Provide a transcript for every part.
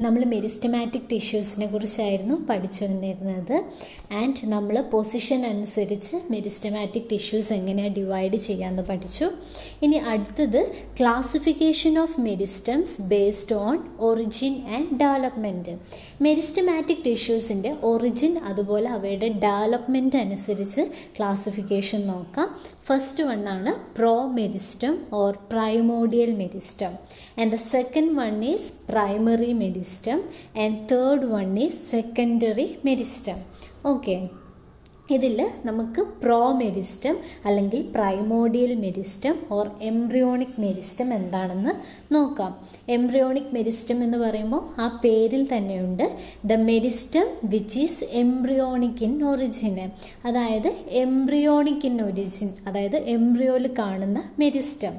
നമ്മൾ മെരിസ്റ്റമാറ്റിക് ടിഷ്യൂസിനെ കുറിച്ചായിരുന്നു പഠിച്ചുകൊണ്ടിരുന്നത്. ആൻഡ് നമ്മൾ പൊസിഷൻ അനുസരിച്ച് മെരിസ്റ്റമാറ്റിക് ടിഷ്യൂസ് എങ്ങനെയാണ് ഡിവൈഡ് ചെയ്യാമെന്ന് പഠിച്ചു. ഇനി അടുത്തത് classification of meristems based on origin and development. Meristematic ടിഷ്യൂസിൻ്റെ ഒറിജിൻ അതുപോലെ അവയുടെ ഡെവലപ്മെൻറ്റ് അനുസരിച്ച് ക്ലാസിഫിക്കേഷൻ നോക്കാം. ഫസ്റ്റ് വൺ ആണ് pro meristem or primordial meristem, and the second one is primary meristem, and third one is secondary meristem. Okay, ഇതിൽ നമുക്ക് pro meristem അല്ലെങ്കിൽ primordial meristem or embryonic meristem എന്താണെന്ന് നോക്കാം. എംബ്രിയോണിക് മെരിസ്റ്റം എന്ന് പറയുമ്പോൾ ആ പേരിൽ തന്നെയുണ്ട് the meristem which is embryonic in origin, അതായത് എംബ്രിയോണിക് ഇൻ ഒറിജിൻ, അതായത് എംബ്രിയോയിൽ കാണുന്ന meristem.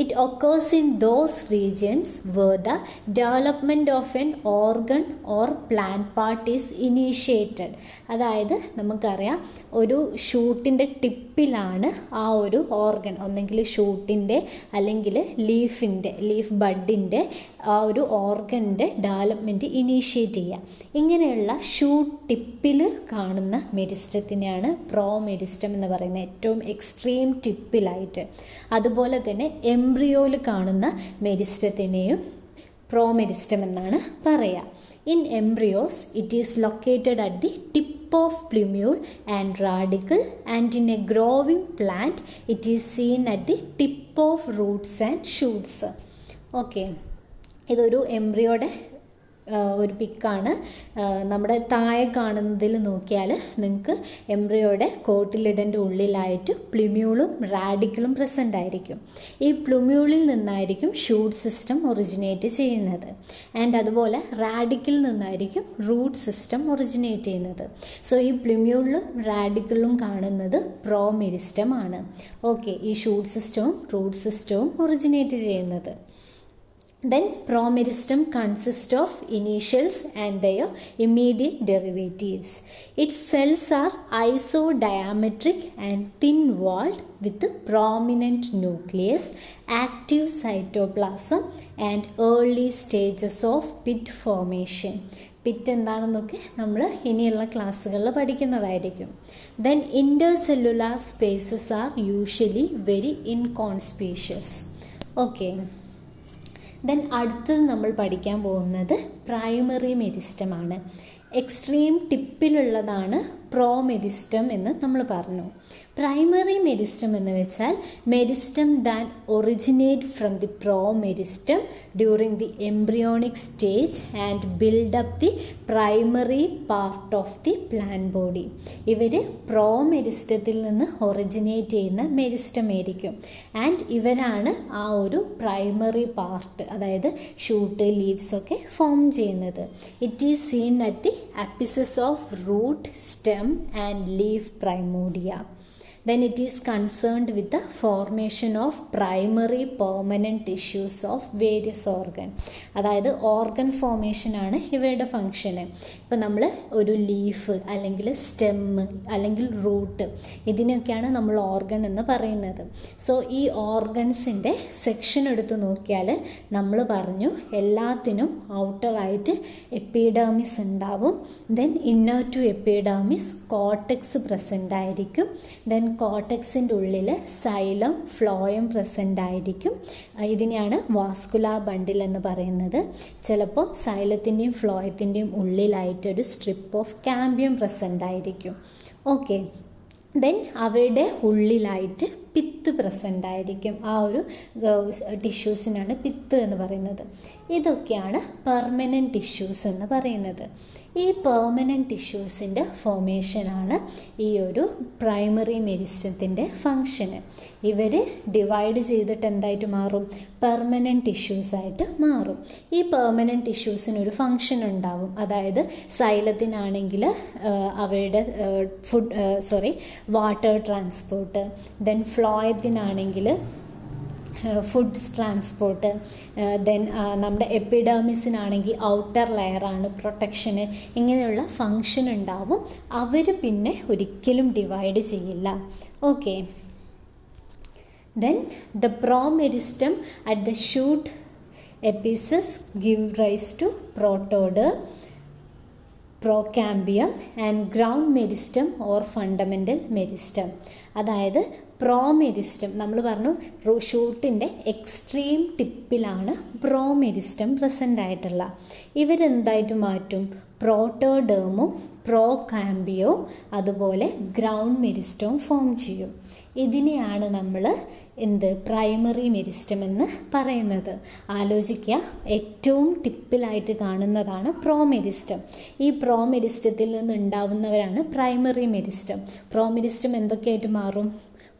It occurs in those regions where the development of an organ or plant part is initiated. അതായത് നമുക്കറിയാം ഒരു ഷൂട്ടിൻ്റെ ടിപ്പിലാണ് ആ ഒരു ഓർഗൺ, ഒന്നെങ്കിൽ ഷൂട്ടിൻ്റെ അല്ലെങ്കിൽ ലീഫ് ബഡിൻ്റെ ആ ഒരു ഓർഗൻ്റെ ഡെവലപ്മെൻറ്റ് ഇനീഷ്യേറ്റ് ചെയ്യുക. ഇങ്ങനെയുള്ള ഷൂട്ട് ടിപ്പിൽ കാണുന്ന മെരിസ്റ്റത്തിനെയാണ് പ്രോ മെരിസ്റ്റം എന്ന് പറയുന്നത്, ഏറ്റവും എക്സ്ട്രീം ടിപ്പിലായിട്ട്. അതുപോലെ തന്നെ എംബ്രിയോയിൽ കാണുന്ന മെരിസ്റ്റത്തിനെയും പ്രോ മെരിസ്റ്റം എന്നാണ് പറയുക. In embryos, it is located at the tip of plumule and radicle, and in a growing plant, it is seen at the tip of roots and shoots. Okay, ഇതൊരു എംബ്രിയോയുടെ ഒരു പിക്കാണ്. നമ്മുടെ താഴെ കാണുന്നതിൽ നോക്കിയാൽ നിങ്ങൾക്ക് എംബ്രിയോയുടെ കോട്ടിലിഡൻ്റെ ഉള്ളിലായിട്ട് പ്ലുമ്യൂളും റാഡിക്കിളും പ്രസൻ്റ് ആയിരിക്കും. ഈ പ്ലുമ്യൂളിൽ നിന്നായിരിക്കും ഷൂട്ട് സിസ്റ്റം ഒറിജിനേറ്റ് ചെയ്യുന്നത്, ആൻഡ് അതുപോലെ റാഡിക്കിൽ നിന്നായിരിക്കും റൂട്ട് സിസ്റ്റം ഒറിജിനേറ്റ് ചെയ്യുന്നത്. സോ ഈ പ്ലുമ്യൂളിലും റാഡിക്കിളും കാണുന്നത് പ്രോ മെരിസ്റ്റം ആണ്. ഓക്കെ, ഈ ഷൂട്ട് സിസ്റ്റവും റൂട്ട് സിസ്റ്റവും ഒറിജിനേറ്റ് ചെയ്യുന്നത്. Then promeristem consists of initials and their immediate derivatives. Its cells are isodiametric and thin-walled with prominent nucleus, active cytoplasm and early stages of pit formation. Pit എന്താണെന്നൊക്കെ നമ്മൾ ഇനിയുള്ള ക്ലാസ്സുകളിൽ പഠിക്കുന്നതായിരിക്കും. Then intercellular spaces are usually very inconspicuous. Okay, then അടുത്തത് നമ്മൾ പഠിക്കാൻ പോകുന്നത് primary മെരിസ്റ്റമാണ്. എക്സ്ട്രീം ടിപ്പിലുള്ളതാണ് പ്രോ മെരിസ്റ്റം എന്ന് നമ്മൾ പറഞ്ഞു. പ്രൈമറി മെരിസ്റ്റം എന്ന് വെച്ചാൽ meristem than originate from the pro meristem during the embryonic stage and build up the primary part of the plant body. ഇവർ പ്രോ മെരിസ്റ്റത്തിൽ നിന്ന് ഒറിജിനേറ്റ് ചെയ്യുന്ന മെരിസ്റ്റം ആയിരിക്കും, ആൻഡ് ഇവരാണ് ആ ഒരു പ്രൈമറി പാർട്ട്, അതായത് ഷൂട്ട് ലീവ്സ് ഒക്കെ ഫോം ചെയ്യുന്നത്. It is seen at the apices of root, stem and leaf primordia. Then it is concerned with the formation of primary permanent tissues of various organ. അതായത് organ ഫോർമേഷനാണ് ഇവയുടെ ഫങ്ഷന്. ഇപ്പം നമ്മൾ ഒരു leaf അല്ലെങ്കിൽ stem അല്ലെങ്കിൽ root, ഇതിനൊക്കെയാണ് നമ്മൾ organ എന്ന് പറയുന്നത്. സോ ഈ ഓർഗൻസിൻ്റെ സെക്ഷൻ എടുത്ത് നോക്കിയാൽ നമ്മൾ പറഞ്ഞു എല്ലാത്തിനും ഔട്ടറായിട്ട് എപ്പിഡെർമിസ് ഉണ്ടാവും. Then inner to epidermis cortex present ആയിരിക്കും. ദെൻ കോർട്ടെക്സിൻ്റെ ഉള്ളിൽ സൈലം, ഫ്ലോയം പ്രസൻ്റ് ആയിരിക്കും. ഇതിനെയാണ് വാസ്കുലാർ ബണ്ടിൽ എന്ന് പറയുന്നത്. ചിലപ്പോൾ സൈലത്തിൻ്റെയും ഫ്ലോയത്തിൻ്റെയും ഉള്ളിലായിട്ടൊരു സ്ട്രിപ്പ് ഓഫ് കാമ്പിയം പ്രസൻ്റ് ആയിരിക്കും. ഓക്കെ, ദെൻ അവരുടെ ഉള്ളിലായിട്ട് പിത്ത് പ്രസൻ്റ് ആയിരിക്കും. ആ ഒരു ടിഷ്യൂസിനാണ് പിത്ത് എന്ന് പറയുന്നത്. ഇതൊക്കെയാണ് പെർമനൻറ്റ് ടിഷ്യൂസ് എന്ന് പറയുന്നത്. ഈ പെർമനൻറ്റ് ടിഷ്യൂസിൻ്റെ ഫോർമേഷനാണ് ഈ ഒരു പ്രൈമറി മെരിസ്റ്റത്തിൻ്റെ ഫങ്ഷന്. ഇവർ ഡിവൈഡ് ചെയ്തിട്ട് എന്തായിട്ട് മാറും? പെർമനൻറ്റ് ടിഷ്യൂസായിട്ട് മാറും. ഈ പെർമനൻറ്റ് ടിഷ്യൂസിനൊരു ഫങ്ഷൻ ഉണ്ടാവും. അതായത് സൈലത്തിനാണെങ്കിൽ അവരുടെ വാട്ടർ ട്രാൻസ്പോർട്ട്, ദെൻ ഫ്ലോയത്തിനാണെങ്കിൽ ഫുഡ് ട്രാൻസ്പോർട്ട്, ദെൻ നമ്മുടെ എപ്പിഡെർമിസിനാണെങ്കിൽ ഔട്ടർ ലെയറാണ് പ്രൊട്ടക്ഷന്. ഇങ്ങനെയുള്ള ഫങ്ഷൻ ഉണ്ടാവും. അവർ പിന്നെ ഒരിക്കലും ഡിവൈഡ് ചെയ്യില്ല. Okay, then the pro meristem at the shoot apices give rise to protoderm, procambium and ground meristem or fundamental meristem. അതായത് പ്രോമെരിസ്റ്റം നമ്മൾ പറഞ്ഞു ഷൂട്ടിൻ്റെ എക്സ്ട്രീം ടിപ്പിലാണ് പ്രോമെരിസ്റ്റം പ്രസൻ്റ് ആയിട്ടുള്ള. ഇവരെന്തായിട്ട് മാറ്റും? പ്രോട്ടോഡേമും പ്രോകാമ്പിയവും അതുപോലെ ഗ്രൗണ്ട് മെരിസ്റ്റവും ഫോം ചെയ്യും. ഇതിനെയാണ് നമ്മൾ പ്രൈമറി മെരിസ്റ്റം എന്ന് പറയുന്നത്. ആലോചിക്കുക, ഏറ്റവും ടിപ്പിലായിട്ട് കാണുന്നതാണ് പ്രോമെരിസ്റ്റം. ഈ പ്രോമെരിസ്റ്റത്തിൽ നിന്ന് ഉണ്ടാവുന്നവരാണ് പ്രൈമറി മെരിസ്റ്റം. പ്രോമെരിസ്റ്റം എന്തൊക്കെയായിട്ട് മാറും?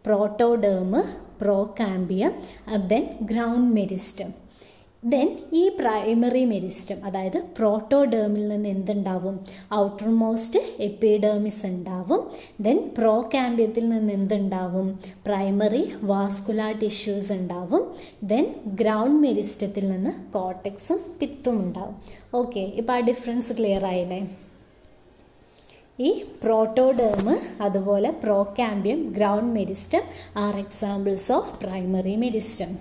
പ്രോട്ടോഡേം, പ്രോകാമ്പിയം, ദെൻ ഗ്രൗണ്ട് മെരിസ്റ്റം. ദെൻ ഈ പ്രൈമറി മെരിസ്റ്റം അതായത് പ്രോട്ടോഡേമിൽ നിന്ന് എന്തുണ്ടാവും? ഔട്ടർ മോസ്റ്റ് എപ്പിഡേമിസ് ഉണ്ടാവും. ദെൻ പ്രോകാമ്പിയത്തിൽ നിന്ന് എന്തുണ്ടാവും? പ്രൈമറി വാസ്കുലാർ ടിഷ്യൂസ് ഉണ്ടാവും. ദെൻ ഗ്രൗണ്ട് മെരിസ്റ്റത്തിൽ നിന്ന് കോർട്ടെക്സും പിത്തും ഉണ്ടാവും. ഓക്കെ, ഇപ്പോൾ ആ ഡിഫറൻസ് ക്ലിയർ ആയില്ലേ? ഈ പ്രോട്ടോഡേം അതുപോലെ procambium, ground meristem are examples of primary meristem.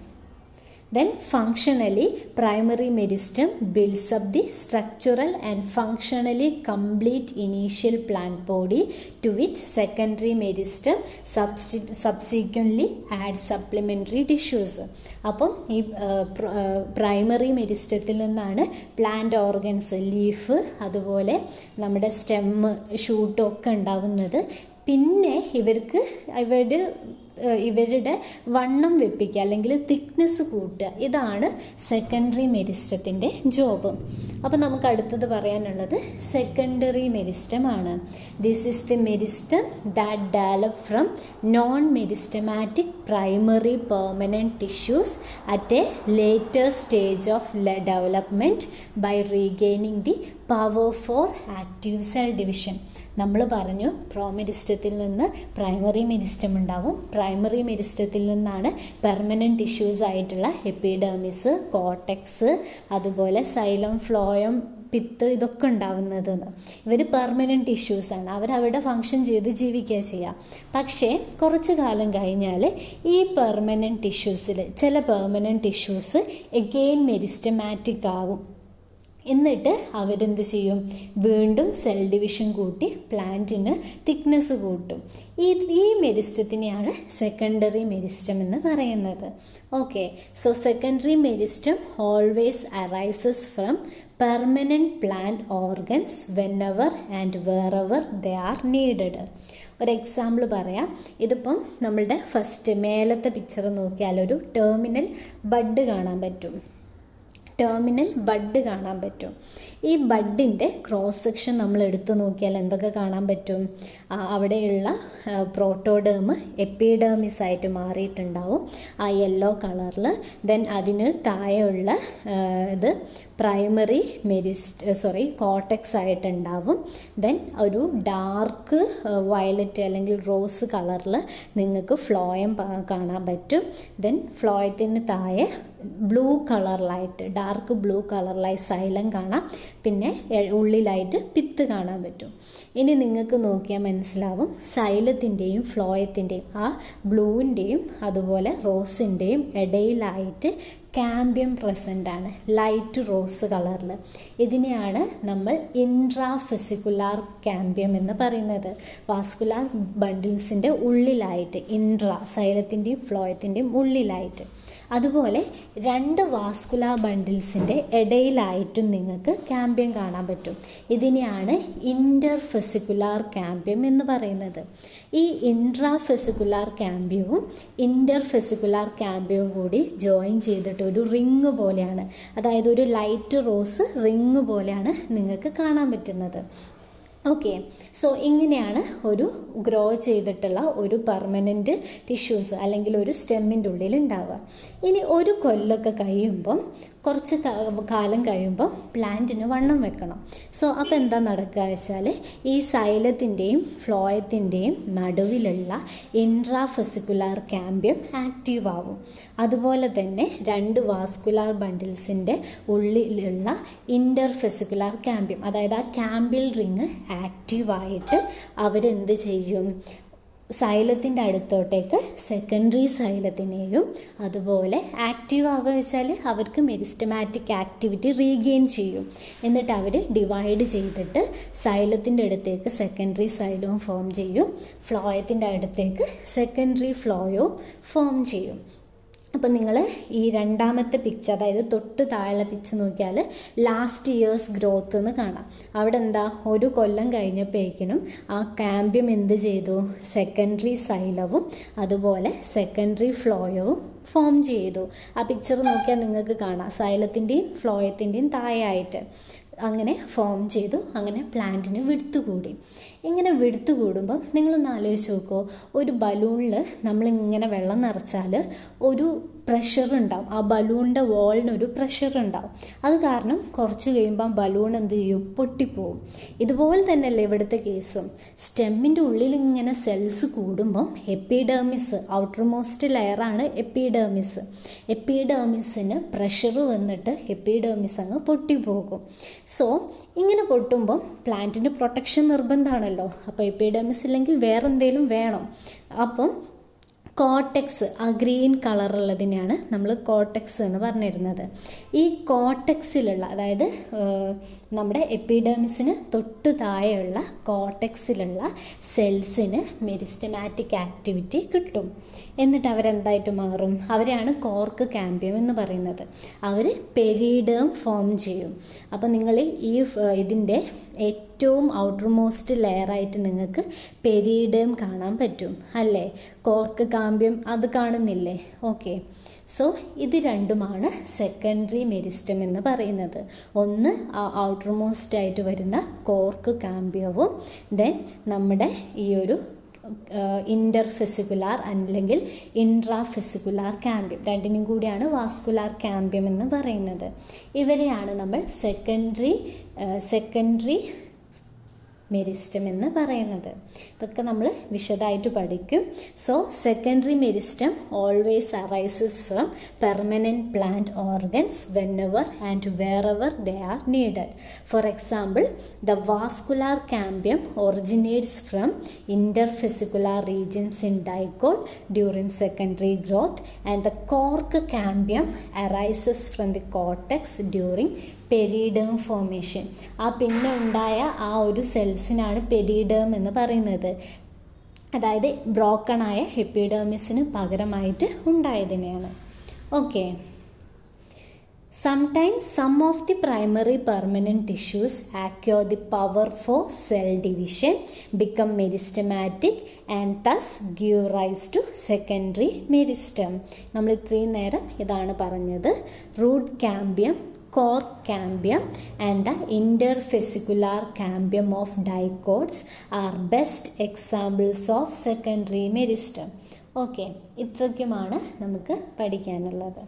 Then functionally, primary meristem builds up the structural and functionally complete initial plant body to which secondary meristem subsequently adds supplementary tissues. അപ്പം ഈ primary മെരിസ്റ്റത്തിൽ നിന്നാണ് plant organs, leaf, അതുപോലെ നമ്മുടെ stem, ഷൂട്ടൊക്കെ ഉണ്ടാവുന്നത്. പിന്നെ ഇവരുടെ വണ്ണം വെപ്പിക്കുക അല്ലെങ്കിൽ തിക്നെസ് കൂട്ടുക. ഇതാണ് സെക്കൻഡറി മെരിസ്റ്റത്തിൻ്റെ ജോബ്. അപ്പോൾ നമുക്ക് അടുത്തത് പറയാനുള്ളത് സെക്കൻഡറി മെരിസ്റ്റം ആണ്. This is the meristem that develop from non meristematic primary permanent tissues at a later stage of development by regaining the power for active cell division. നമ്മൾ പറഞ്ഞു പ്രോമെരിസ്റ്റത്തിൽ നിന്ന് പ്രൈമറി മെരിസ്റ്റം ഉണ്ടാവും. പ്രൈമറി മെരിസ്റ്റത്തിൽ നിന്നാണ് permanent tissues ആയിട്ടുള്ള epidermis, cortex, അതുപോലെ xylem, phloem, pith, ഇതൊക്കെ ഉണ്ടാവുന്നത്. ഇവർ പെർമനൻറ്റ് ടിഷ്യൂസാണ്. അവരവിടെ ഫങ്ഷൻ ചെയ്ത് ജീവിക്കുക ചെയ്യുക. പക്ഷേ കുറച്ച് കാലം കഴിഞ്ഞാൽ ഈ പെർമനൻറ്റ് ടിഷ്യൂസിൽ ചില പെർമനൻറ്റ് ടിഷ്യൂസ് എഗെയിൻ മെരിസ്റ്റമാറ്റിക് ആവും. എന്നിട്ട് അവരെന്ത് ചെയ്യും? വീണ്ടും സെൽ ഡിവിഷൻ കൂട്ടി പ്ലാന്റിന് തിക്നെസ് കൂട്ടും. ഈ മെരിസ്റ്റത്തിനെയാണ് സെക്കൻഡറി മെരിസ്റ്റം എന്ന് പറയുന്നത്. Okay, so secondary meristem always arises from permanent plant organs whenever and wherever they are needed. ഒരു എക്സാമ്പിൾ പറയാം. ഇതിപ്പം നമ്മളുടെ ഫസ്റ്റ് മേലത്തെ പിക്ചർ നോക്കിയാൽ ഒരു ടെർമിനൽ ബഡ് കാണാൻ പറ്റും. ഈ ബഡിൻ്റെ ക്രോസ് സെക്ഷൻ നമ്മൾ എടുത്തു നോക്കിയാൽ എന്തൊക്കെ കാണാൻ പറ്റും? അവിടെയുള്ള പ്രോട്ടോഡേം എപ്പിഡെർമിസ് ആയിട്ട് മാറിയിട്ടുണ്ടാവും, ആ യെല്ലോ കളറിൽ. ദെൻ അതിന് താഴെയുള്ള ഇത് പ്രൈമറി കോർട്ടെക്സ് ആയിട്ടുണ്ടാവും. ദെൻ ഒരു ഡാർക്ക് വയലറ്റ് അല്ലെങ്കിൽ റോസ് കളറിൽ നിങ്ങൾക്ക് ഫ്ലോയം കാണാൻ പറ്റും. ദെൻ ഫ്ലോയത്തിന് താഴെ ബ്ലൂ കളറിലായിട്ട്, ഡാർക്ക് ബ്ലൂ കളറിലായി സൈലം കാണാം. പിന്നെ ഉള്ളിലായിട്ട് പിത്ത് കാണാൻ പറ്റും. ഇനി നിങ്ങൾക്ക് നോക്കിയാൽ മനസ്സിലാവും സൈലത്തിൻ്റെയും ഫ്ലോയത്തിൻ്റെയും ആ ബ്ലൂവിൻ്റെയും അതുപോലെ റോസിൻ്റെയും ഇടയിലായിട്ട് കാമ്പിയം പ്രസൻ്റ് ആണ്, ലൈറ്റ് റോസ് കളറിൽ. ഇതിനെയാണ് നമ്മൾ ഇൻട്രാഫെസിക്കുലാർ കാമ്പിയം എന്ന് പറയുന്നത്. വാസ്കുലാർ ബണ്ടിൽസിൻ്റെ ഉള്ളിലായിട്ട്, സൈലത്തിൻ്റെയും ഫ്ലോയത്തിൻ്റെയും ഉള്ളിലായിട്ട്. അതുപോലെ രണ്ട് വാസ്കുലാർ ബണ്ടിൽസിൻ്റെ ഇടയിലായിട്ടും നിങ്ങൾക്ക് കാമ്പിയം കാണാൻ പറ്റും. ഇതിനെയാണ് ഇൻ്റർഫെസിക്കുലാർ കാമ്പിയം എന്ന് പറയുന്നത്. ഈ ഇൻട്രാഫെസിക്കുലാർ കാമ്പിയവും ഇൻ്റർഫെസിക്കുലാർ കാമ്പിയവും കൂടി ജോയിൻ ചെയ്തിട്ട് ഒരു റിങ് പോലെയാണ്, അതായത് ഒരു ലൈറ്റ് റോസ് റിങ് പോലെയാണ് നിങ്ങൾക്ക് കാണാൻ പറ്റുന്നത്. ഓക്കെ, സോ ഇങ്ങനെയാണ് ഒരു ഗ്രോ ചെയ്തിട്ടുള്ള ഒരു പെർമനൻറ്റ് ടിഷ്യൂസ് അല്ലെങ്കിൽ ഒരു സ്റ്റെമ്മിൻ്റെ ഉള്ളിൽ ഉണ്ടാവുക. ഇനി ഒരു കൊല്ലമൊക്കെ കഴിയുമ്പം, കുറച്ച് കാലം കഴിയുമ്പോൾ പ്ലാന്റിന് വണ്ണം വെക്കണം. സോ അപ്പോൾ എന്താ നടക്കുക വെച്ചാൽ ഈ സൈലത്തിൻ്റെയും ഫ്ലോയത്തിൻ്റെയും നടുവിലുള്ള ഇൻട്രാഫെസിക്കുലാർ കാമ്പിയം ആക്റ്റീവ് ആവും. അതുപോലെ തന്നെ രണ്ട് വാസ്കുലാർ ബണ്ടിൽസിൻ്റെ ഉള്ളിലുള്ള ഇൻ്റർഫെസിക്കുലാർ കാമ്പിയം, അതായത് ആ കാമ്പിയൽ റിങ് ആക്റ്റീവായിട്ട് അവരെന്ത് ചെയ്യും? സൈലത്തിൻ്റെ അടുത്തോട്ടേക്ക് സെക്കൻഡറി സൈലത്തിനെയും, അതുപോലെ ആക്റ്റീവ് ആവുക വെച്ചാൽ അവർക്ക് മെരിസ്റ്റമാറ്റിക് ആക്ടിവിറ്റി റീഗെയിൻ ചെയ്യും. എന്നിട്ട് അവർ ഡിവൈഡ് ചെയ്തിട്ട് സൈലത്തിൻ്റെ അടുത്തേക്ക് സെക്കൻഡറി സൈലവും ഫോം ചെയ്യും, ഫ്ലോയത്തിൻ്റെ അടുത്തേക്ക് സെക്കൻഡറി ഫ്ലോയോ ഫോം ചെയ്യും. അപ്പം നിങ്ങൾ ഈ രണ്ടാമത്തെ പിക്ചർ, അതായത് തൊട്ട് താഴെ പിക്ചർ നോക്കിയാൽ ലാസ്റ്റ് ഇയേഴ്സ് ഗ്രോത്ത് എന്ന് കാണാം. അവിടെ എന്താ, ഒരു കൊല്ലം കഴിഞ്ഞപ്പോഴേക്കിനും ആ കാമ്പ്യം എന്ത് ചെയ്തു, സെക്കൻഡറി സൈലവും അതുപോലെ സെക്കൻഡറി ഫ്ലോയവും ഫോം ചെയ്തു. ആ പിക്ചർ നോക്കിയാൽ നിങ്ങൾക്ക് കാണാം, സൈലത്തിൻ്റെയും ഫ്ലോയത്തിൻ്റെയും താഴെയായിട്ട് അങ്ങനെ ഫോം ചെയ്തു. അങ്ങനെ പ്ലാന്റിന് വിടുത്ത് കൂടി. ഇങ്ങനെ വിടുത്ത് കൂടുമ്പം നിങ്ങളൊന്ന് ആലോചിച്ച് നോക്കുമോ, ഒരു ബലൂണിൽ നമ്മളിങ്ങനെ വെള്ളം നിറച്ചാൽ ഒരു പ്രഷർ ഉണ്ടാവും, ആ ബലൂണിൻ്റെ വാളിനൊരു പ്രഷർ ഉണ്ടാവും. അത് കാരണം കുറച്ച് കഴിയുമ്പം ബലൂൺ എന്ത് ചെയ്യും, പൊട്ടിപ്പോവും. ഇതുപോലെ തന്നെയല്ലേ ഇവിടുത്തെ കേസും. സ്റ്റെമ്മിൻ്റെ ഉള്ളിൽ ഇങ്ങനെ സെൽസ് കൂടുമ്പം എപ്പിഡെർമിസ്, ഔട്ടർ മോസ്റ്റ് ലെയറാണ് എപ്പിഡെർമിസ്. എപ്പിഡെർമിസിന് പ്രഷർ വന്നിട്ട് എപ്പിഡെർമിസ് അങ്ങ് പൊട്ടിപ്പോകും. സോ ഇങ്ങനെ പൊട്ടുമ്പം പ്ലാന്റിന് പ്രൊട്ടക്ഷൻ നിർബന്ധമാണല്ലോ. അപ്പോൾ എപ്പിഡെർമിസ് ഇല്ലെങ്കിൽ വേറെ എന്തെങ്കിലും വേണം. അപ്പം കോട്ടക്സ്, ആ ഗ്രീൻ കളറുള്ളതിനെയാണ് നമ്മൾ കോട്ടക്സ് എന്ന് പറഞ്ഞിരുന്നത്. ഈ കോട്ടക്സിലുള്ള, അതായത് നമ്മുടെ എപ്പിഡെർമിസിന് തൊട്ട് താഴെയുള്ള കോട്ടക്സിലുള്ള സെൽസിന് മെരിസ്റ്റമാറ്റിക് ആക്ടിവിറ്റി കിട്ടും. എന്നിട്ട് അവരെന്തായിട്ട് മാറും, അവരെയാണ് കോർക്ക് കാമ്പ്യം എന്ന് പറയുന്നത്. അവർ പെരിഡേം ഫോം ചെയ്യും. അപ്പോൾ നിങ്ങൾ ഈ ഇതിൻ്റെ ഏറ്റവും ഔട്ടർ മോസ്റ്റ് ലെയറായിട്ട് നിങ്ങൾക്ക് പെരിഡേം കാണാൻ പറ്റും അല്ലേ, കോർക്ക് കാമ്പ്യം അത് കാണുന്നില്ലേ? ഓക്കെ, സോ ഇത് രണ്ടുമാണ് സെക്കൻഡറി മെരിസ്റ്റം എന്ന് പറയുന്നത്. ഒന്ന് ഔട്ടർ മോസ്റ്റ് ആയിട്ട് വരുന്ന കോർക്ക് കാമ്പ്യവും ദെൻ നമ്മുടെ ഈ ഒരു ഇൻ്റർഫെസിക്കുലാർ അല്ലെങ്കിൽ ഇൻട്രാഫെസിക്കുലാർ കാമ്പ്യം, രണ്ടിനും കൂടിയാണ് വാസ്കുലാർ കാമ്പ്യം എന്ന് പറയുന്നത്. ഇവരെയാണ് നമ്മൾ സെക്കൻഡറി മെരിസ്റ്റം എന്ന് പറയുന്നത്. ഇതൊക്കെ നമ്മൾ വിശദമായിട്ട് പഠിക്കും. So secondary meristem always arises from permanent plant organs whenever and wherever they are needed. For example, the vascular cambium originates from interfascicular regions in dicot during secondary growth, and the cork cambium arises from the cortex during periderm formation. ആ പിന്നെ ഉണ്ടായ ആ ഒരു സെൽസിനാണ് periderm എന്ന് പറയുന്നത്. അതായത് ബ്രോക്കണായ എപ്പിഡെർമിസിന് പകരമായിട്ട് ഉണ്ടായതിനെയാണ്. Okay, sometimes some of the primary permanent tissues acquire the power for cell division, become meristematic and thus give rise to secondary meristem. നമ്മൾ ഇത്രയും നേരം ഇതാണ് പറഞ്ഞത്. Root cambium, cork cambium and the interfascicular cambium of dicots are best examples of secondary meristem. Okay, ഇത്രയ്ക്കുമാണ് നമുക്ക് പഠിക്കാനുള്ളത്.